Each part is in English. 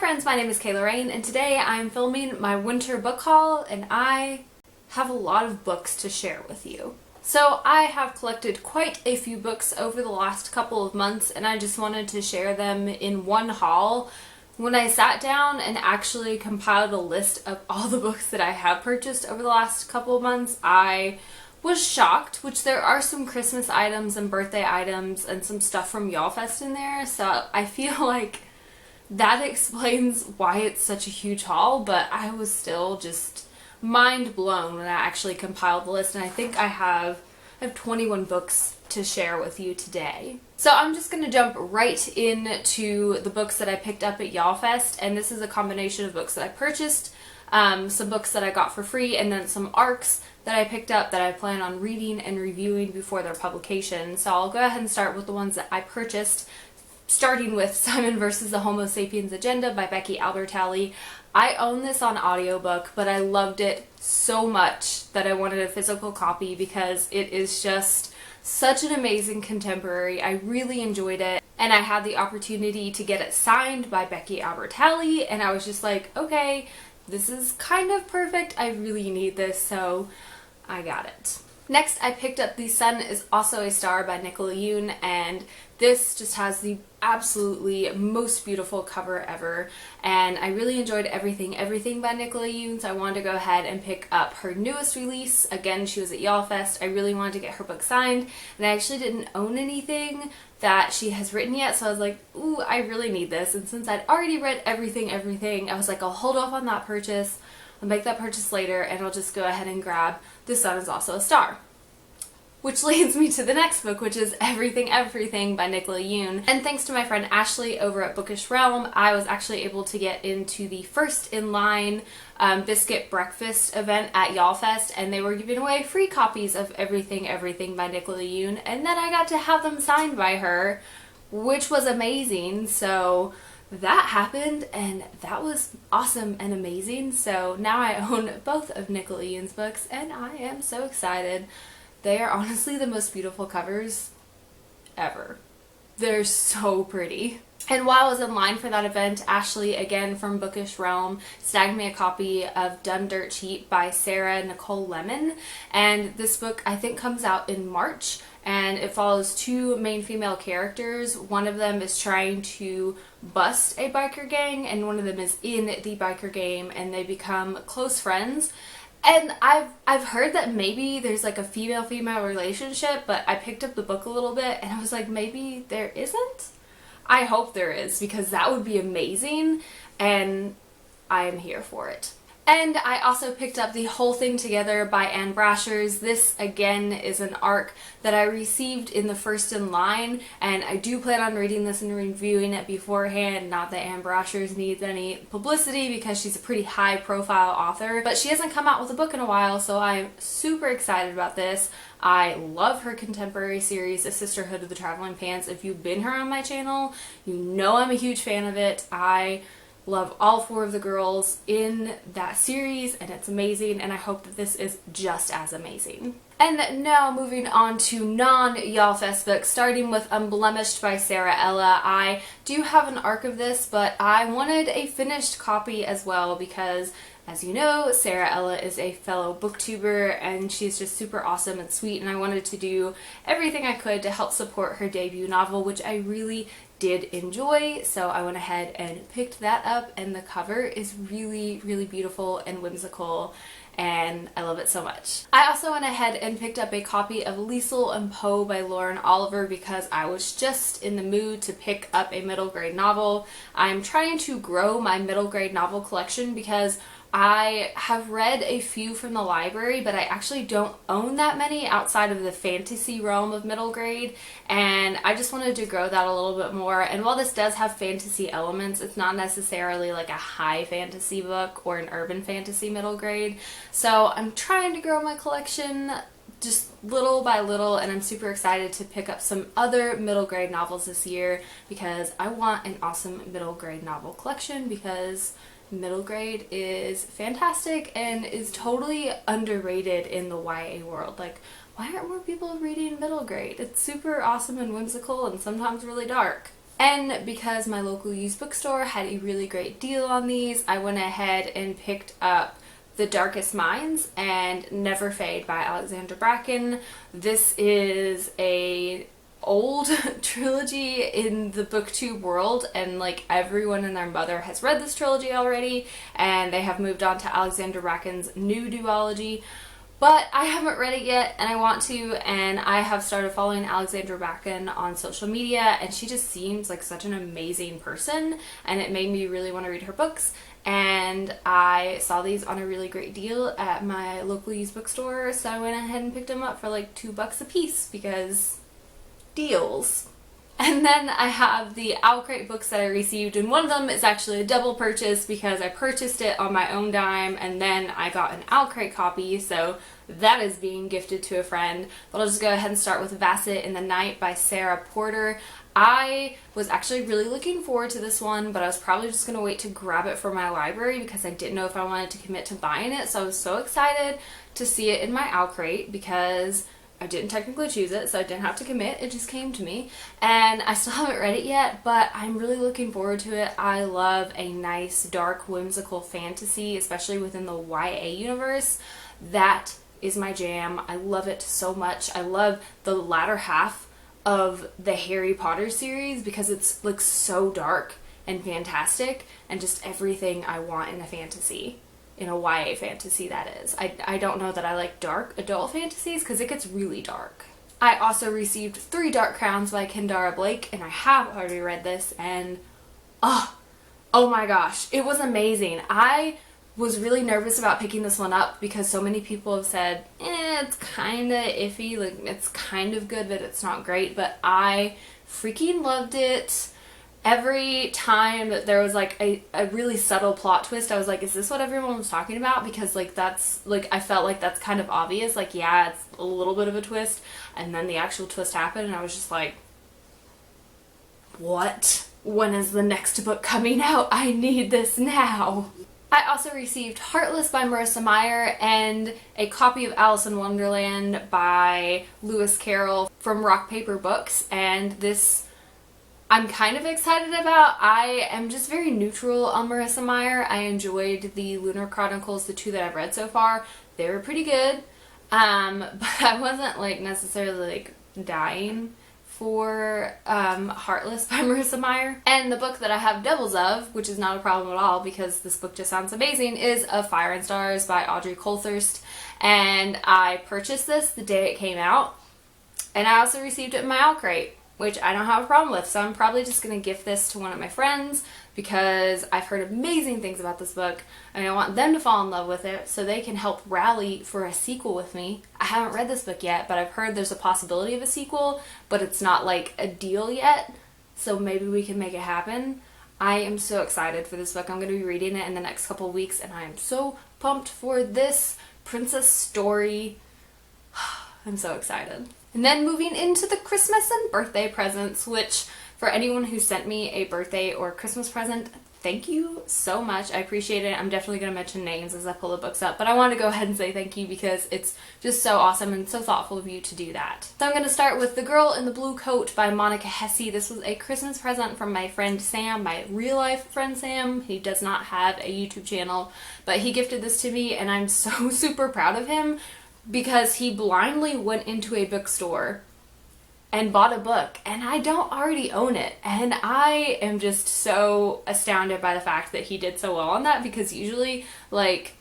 friends, my name is Kayla Rain, and today I'm filming my winter book haul, and I have a lot of books to share with you. So I have collected quite a few books over the last couple of months, and I just wanted to share them in one haul. When I sat down and actually compiled a list of all the books that I have purchased over the last couple of months, I was shocked, which there are some Christmas items and birthday items and some stuff from YALLFest in there, so I feel like that explains why it's such a huge haul, but I was still just mind blown when I actually compiled the list, and I think I have 21 books to share with you today. So I'm just going to jump right into the books that I picked up at YALLFest, and this is a combination of books that I purchased, some books that I got for free, and then some ARCs that I picked up that I plan on reading and reviewing before their publication. So I'll go ahead and start with the ones that I purchased, starting with Simon vs. the Homo Sapiens Agenda by Becky Albertalli. I own this on audiobook, but I loved it so much that I wanted a physical copy because it is just such an amazing contemporary. I really enjoyed it, and I had the opportunity to get it signed by Becky Albertalli, and I was just like, okay, this is kind of perfect. I really need this, so I got it. Next, I picked up The Sun Is Also a Star by Nicola Yoon, and this just has the absolutely most beautiful cover ever, and I really enjoyed Everything by Nicola Yoon, so I wanted to go ahead and pick up her newest release. Again, she was at YALLFest. I really wanted to get her book signed, and I actually didn't own anything that she has written yet, so I was like, ooh, I really need this, and since I'd already read Everything, I was like, I'll hold off on that purchase. I'll make that purchase later, and I'll just go ahead and grab The Sun Is Also a Star. Which leads me to the next book, which is Everything by Nicola Yoon. And thanks to my friend Ashley over at Bookish Realm, I was actually able to get into the first in line biscuit breakfast event at YALLFest, and they were giving away free copies of Everything by Nicola Yoon, and then I got to have them signed by her, which was amazing. So that happened, and that was awesome and amazing. So now I own both of Nicola Yoon's books, and I am so excited. They are honestly the most beautiful covers ever. They're so pretty. And while I was in line for that event, Ashley, again from Bookish Realm, snagged me a copy of Done Dirt Cheap by Sarah Nicole Lemon. And this book, I think, comes out in March, and it follows two main female characters. One of them is trying to bust a biker gang, and one of them is in the biker gang, and they become close friends. And I've heard that maybe there's like a female-female relationship, but I picked up the book a little bit and I was like, maybe there isn't? I hope there is, because that would be amazing, and I am here for it. And I also picked up The Whole Thing Together by Anne Brashers. This, again, is an ARC that I received in the first in line, and I do plan on reading this and reviewing it beforehand. Not that Anne Brashers needs any publicity because she's a pretty high-profile author, but she hasn't come out with a book in a while, so I'm super excited about this. I love her contemporary series, A Sisterhood of the Traveling Pants. If you've been here on my channel, you know I'm a huge fan of it. I love all four of the girls in that series, and it's amazing, and I hope that this is just as amazing. And now moving on to non-YALLFest books, starting with Unblemished by Sarah Ella. I do have an ARC of this, but I wanted a finished copy as well because, as you know, Sarah Ella is a fellow booktuber, and she's just super awesome and sweet, and I wanted to do everything I could to help support her debut novel, which I really did enjoy, so I went ahead and picked that up, and the cover is really, really beautiful and whimsical, and I love it so much. I also went ahead and picked up a copy of Liesl and Poe by Lauren Oliver because I was just in the mood to pick up a middle grade novel. I'm trying to grow my middle grade novel collection because I have read a few from the library, but I actually don't own that many outside of the fantasy realm of middle grade, and I just wanted to grow that a little bit more. And while this does have fantasy elements, it's not necessarily like a high fantasy book or an urban fantasy middle grade. So I'm trying to grow my collection just little by little, and I'm super excited to pick up some other middle grade novels this year because I want an awesome middle grade novel collection, because middle grade is fantastic and is totally underrated in the YA world. Like, why aren't more people reading middle grade? It's super awesome and whimsical and sometimes really dark. And because my local used bookstore had a really great deal on these, I went ahead and picked up The Darkest Minds and Never Fade by Alexandra Bracken. This is a old trilogy in the booktube world, and like everyone and their mother has read this trilogy already, and they have moved on to Alexandra Bracken's new duology. But I haven't read it yet, and I want to, and I have started following Alexandra Bracken on social media, and she just seems like such an amazing person, and it made me really want to read her books. And I saw these on a really great deal at my local used bookstore, so I went ahead and picked them up for like $2 a piece because deals. And then I have the OwlCrate books that I received, and one of them is actually a double purchase because I purchased it on my own dime and then I got an OwlCrate copy, so that is being gifted to a friend. But I'll just go ahead and start with Vasset in the Night by Sarah Porter. I was actually really looking forward to this one, but I was probably just going to wait to grab it for my library because I didn't know if I wanted to commit to buying it, so I was so excited to see it in my OwlCrate because I didn't technically choose it, so I didn't have to commit. It just came to me. And I still haven't read it yet, but I'm really looking forward to it. I love a nice, dark, whimsical fantasy, especially within the YA universe. That is my jam. I love it so much. I love the latter half of the Harry Potter series because it's like so dark and fantastic and just everything I want in a fantasy. In a YA fantasy, that is. I don't know that I like dark adult fantasies because it gets really dark. I also received 3 Dark Crowns by Kendara Blake, and I have already read this, and oh my gosh, it was amazing. I was really nervous about picking this one up because so many people have said, it's kind of iffy, like it's kind of good, but it's not great, but I freaking loved it. Every time that there was like a really subtle plot twist, I was like, is this what everyone was talking about? Because like that's like, I felt like that's kind of obvious, like yeah, it's a little bit of a twist, and then the actual twist happened and I was just like, what? When is the next book coming out? I need this now. I also received Heartless by Marissa Meyer and a copy of Alice in Wonderland by Lewis Carroll from Rock Paper Books, and this I'm kind of excited about. I am just very neutral on Marissa Meyer. I enjoyed the Lunar Chronicles, the 2 that I've read so far. They were pretty good, but I wasn't like necessarily like dying for Heartless by Marissa Meyer. And the book that I have doubles of, which is not a problem at all because this book just sounds amazing, is Of Fire and Stars by Audrey Colthurst. And I purchased this the day it came out, and I also received it in my OwlCrate, which I don't have a problem with, so I'm probably just going to gift this to one of my friends because I've heard amazing things about this book and I want them to fall in love with it so they can help rally for a sequel with me. I haven't read this book yet, but I've heard there's a possibility of a sequel, but it's not like a deal yet, so maybe we can make it happen. I am so excited for this book. I'm going to be reading it in the next couple of weeks and I am so pumped for this princess story. I'm so excited. And then moving into the Christmas and birthday presents, which for anyone who sent me a birthday or Christmas present, thank you so much. I appreciate it. I'm definitely going to mention names as I pull the books up, but I want to go ahead and say thank you because it's just so awesome and so thoughtful of you to do that. So I'm going to start with The Girl in the Blue Coat by Monica Hesse. This was a Christmas present from my friend Sam, my real life friend Sam. He does not have a YouTube channel, but he gifted this to me and I'm so super proud of him because he blindly went into a bookstore and bought a book, and I don't already own it, and I am just so astounded by the fact that he did so well on that because usually like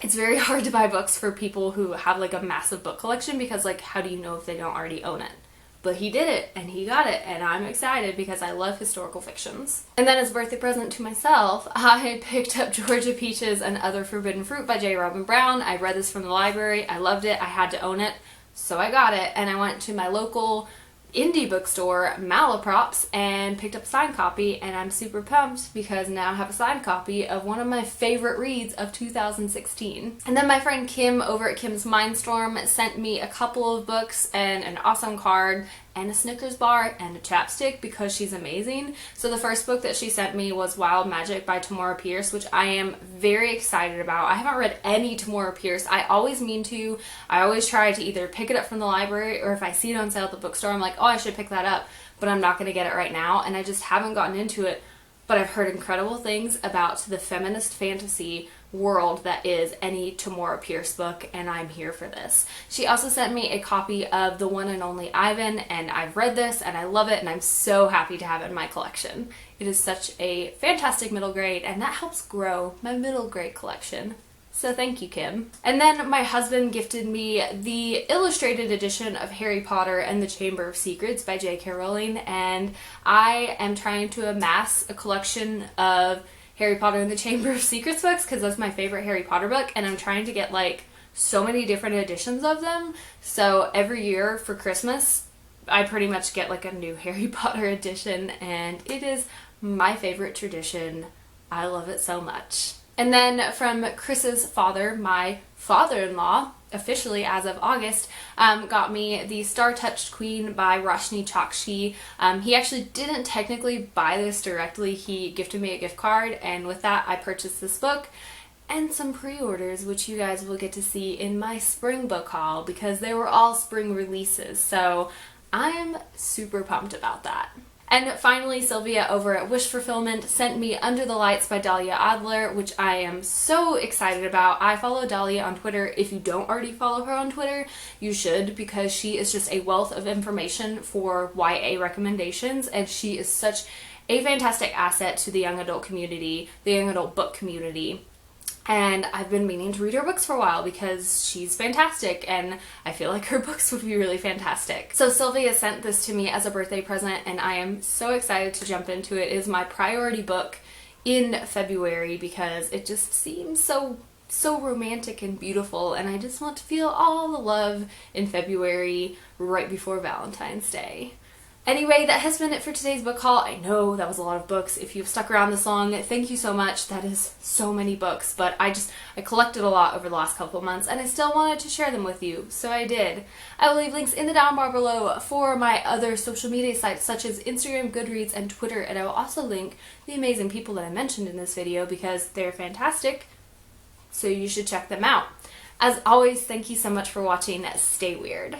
it's very hard to buy books for people who have like a massive book collection because like how do you know if they don't already own it? But he did it and he got it, and I'm excited because I love historical fictions. And then as a birthday present to myself, I picked up Georgia Peaches and Other Forbidden Fruit by J. Robin Brown. I read this from the library. I loved it. I had to own it, so I got it. And I went to my local indie bookstore, Malaprops, and picked up a signed copy, and I'm super pumped because now I have a signed copy of one of my favorite reads of 2016. And then my friend Kim over at Kim's Mindstorm sent me a couple of books and an awesome card and a Snickers bar and a chapstick because she's amazing. So the first book that she sent me was Wild Magic by Tamora Pierce, which I am very excited about. I haven't read any Tamora Pierce. I always mean to. I always try to either pick it up from the library or if I see it on sale at the bookstore, I'm like, oh, I should pick that up. but I'm not going to get it right now, and I just haven't gotten into it. But I've heard incredible things about the feminist fantasy world that is any Tamora Pierce book, and I'm here for this. She also sent me a copy of The One and Only Ivan, and I've read this and I love it, and I'm so happy to have it in my collection. It is such a fantastic middle grade, and that helps grow my middle grade collection. So thank you, Kim. And then my husband gifted me the illustrated edition of Harry Potter and the Chamber of Secrets by J.K. Rowling, and I am trying to amass a collection of Harry Potter and the Chamber of Secrets books because that's my favorite Harry Potter book, and I'm trying to get like so many different editions of them. So every year for Christmas, I pretty much get like a new Harry Potter edition, and it is my favorite tradition. I love it so much. And then from Chris's father, my father-in-law, officially as of August, got me the Star-Touched Queen by Roshni Chokshi. He actually didn't technically buy this directly. He gifted me a gift card, and with that I purchased this book and some pre-orders, which you guys will get to see in my spring book haul because they were all spring releases. So I'm super pumped about that. And finally, Sylvia over at Wish Fulfillment sent me Under the Lights by Dahlia Adler, which I am so excited about. I follow Dahlia on Twitter. If you don't already follow her on Twitter, you should, because she is just a wealth of information for YA recommendations, and she is such a fantastic asset to the young adult community, the young adult book community. And I've been meaning to read her books for a while because she's fantastic, and I feel like her books would be really fantastic. So Sylvia sent this to me as a birthday present, and I am so excited to jump into it. It is my priority book in February because it just seems so romantic and beautiful, and I just want to feel all the love in February right before Valentine's Day. Anyway, that has been it for today's book haul. I know that was a lot of books. If you've stuck around this long, thank you so much. That is so many books, but I collected a lot over the last couple of months, and I still wanted to share them with you, so I did. I will leave links in the down bar below for my other social media sites such as Instagram, Goodreads, and Twitter, and I will also link the amazing people that I mentioned in this video because they're fantastic, so you should check them out. As always, thank you so much for watching. Stay weird.